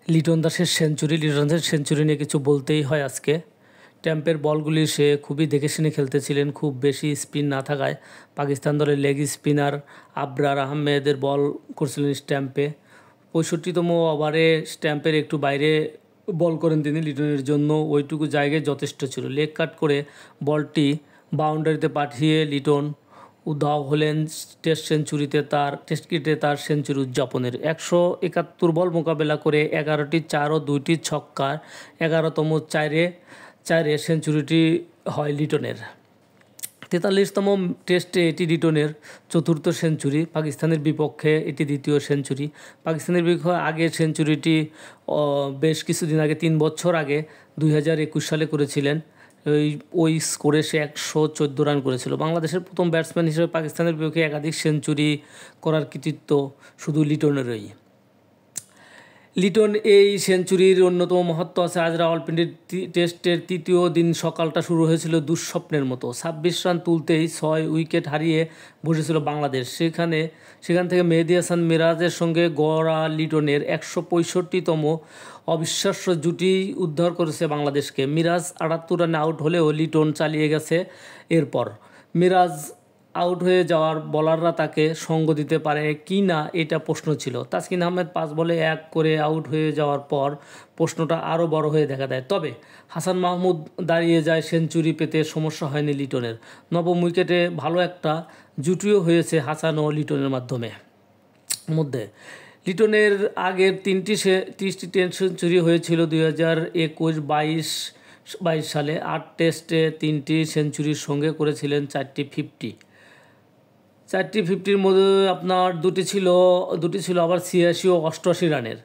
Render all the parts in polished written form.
লিটন দাসের সেঞ্চুরি নিয়ে কিছু বলতেই হয় আজকে। ট্যাম্পের বলগুলি সে খুবই দেখে শুনে খেলতেছিলেন, খুব বেশি স্পিন না থাকায় পাকিস্তান দলের লেগ স্পিনার আবরার আহমেদের বল করছিলেন স্ট্যাম্পে। 65তম ওভারে স্ট্যাম্পের একটু বাইরে বল করেন তিনি। লিটনের জন্য ওইটুকু জায়গায় যথেষ্ট ছিল। লেগ কাট করে বলটি বাউন্ডারিতে পাঠিয়ে লিটন উধাও হলেন টেস্ট ক্রিকেটে তার সেঞ্চুরি উদযাপনের। 171 বল মোকাবেলা করে 11টি 4 ও 2টি ছক্কার 11তম চারে সেঞ্চুরিটি হয় লিটনের। 43তম টেস্টে এটি লিটনের চতুর্থ সেঞ্চুরি। পাকিস্তানের বিপক্ষে এটি দ্বিতীয় সেঞ্চুরি। পাকিস্তানের বিপক্ষে আগের সেঞ্চুরিটি বেশ কিছুদিন আগে, 3 বছর আগে 2021 সালে করেছিলেন। ওই স্কোরে সে 114 রান করেছিল। বাংলাদেশের প্রথম ব্যাটসম্যান হিসেবে পাকিস্তানের বিপক্ষে একাধিক সেঞ্চুরি করার কৃতিত্ব শুধু লিটনেরই। লিটন এই সেঞ্চুরির অন্যতম মহত্ব আছে। আজ রাওয়ালপিন্ডি টেস্টের তৃতীয় দিন সকালটা শুরু হয়েছিল দুঃস্বপ্নের মতো। 26 রান তুলতেই 6 উইকেট হারিয়ে বসেছিল বাংলাদেশ। সেখান থেকে মেহেদী হাসান মিরাজের সঙ্গে গড়া লিটনের 165তম অবিশ্বাস্য জুটি উদ্ধার করেছে বাংলাদেশকে। মিরাজ 78 রানে আউট হলেও লিটন চালিয়ে গেছে। এরপর মিরাজ আউট হয়ে যাওয়ার বলাররা তাকে সঙ্গ দিতে পারে কি না, এটা প্রশ্ন ছিল। তাসকিন আহমেদ 5 বলে 1 করে আউট হয়ে যাওয়ার পর প্রশ্নটা আরও বড় হয়ে দেখা দেয়। তবে হাসান মাহমুদ দাঁড়িয়ে যায়, সেঞ্চুরি পেতে সমস্যা হয়নি লিটনের। নবম উইকেটে ভালো একটা জুটিও হয়েছে হাসান ও লিটনের মধ্যে। লিটনের আগের 3টি টেস্ট সেঞ্চুরি হয়েছিল 2021-22 সালে। 8 টেস্টে 3টি সেঞ্চুরির সঙ্গে করেছিলেন 4টি 50-র মধ্যে আপনার দুটি ছিল আবার 86 ও 88 রানের।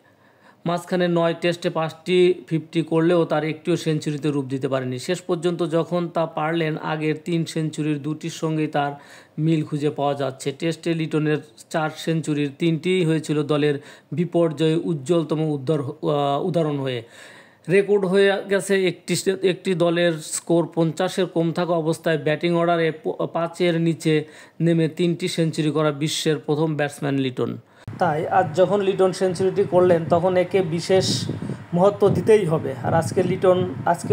মাঝখানে 9 টেস্টে 5টি 50 করলেও তার একটিও সেঞ্চুরিতে রূপ দিতে পারেনি। শেষ পর্যন্ত যখন তা পারলেন, আগের 3 সেঞ্চুরির 2টির সঙ্গেই তার মিল খুঁজে পাওয়া যাচ্ছে। টেস্টে লিটনের 4 সেঞ্চুরির 3টিই হয়েছিল দলের বিপর্যয়ে উজ্জ্বলতম উদাহরণ হয়ে। রেকর্ড হয়ে গেছে একটি দলের স্কোর 50-এর কম থাকা অবস্থায় ব্যাটিং অর্ডারে 5-এর নিচে নেমে 3টি সেঞ্চুরি করা বিশ্বের প্রথম ব্যাটসম্যান লিটন। তাই আজ যখন লিটন সেঞ্চুরিটি করলেন, তখন একে বিশেষ মহত্ব দিতেই হবে। আর আজকে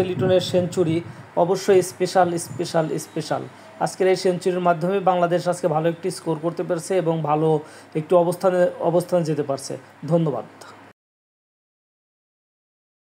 লিটনের সেঞ্চুরি অবশ্যই স্পেশাল। আজকের এই সেঞ্চুরির মাধ্যমে বাংলাদেশ আজকে ভালো একটি স্কোর করতে পেরেছে এবং ভালো একটু অবস্থানে যেতে পারছে। ধন্যবাদ।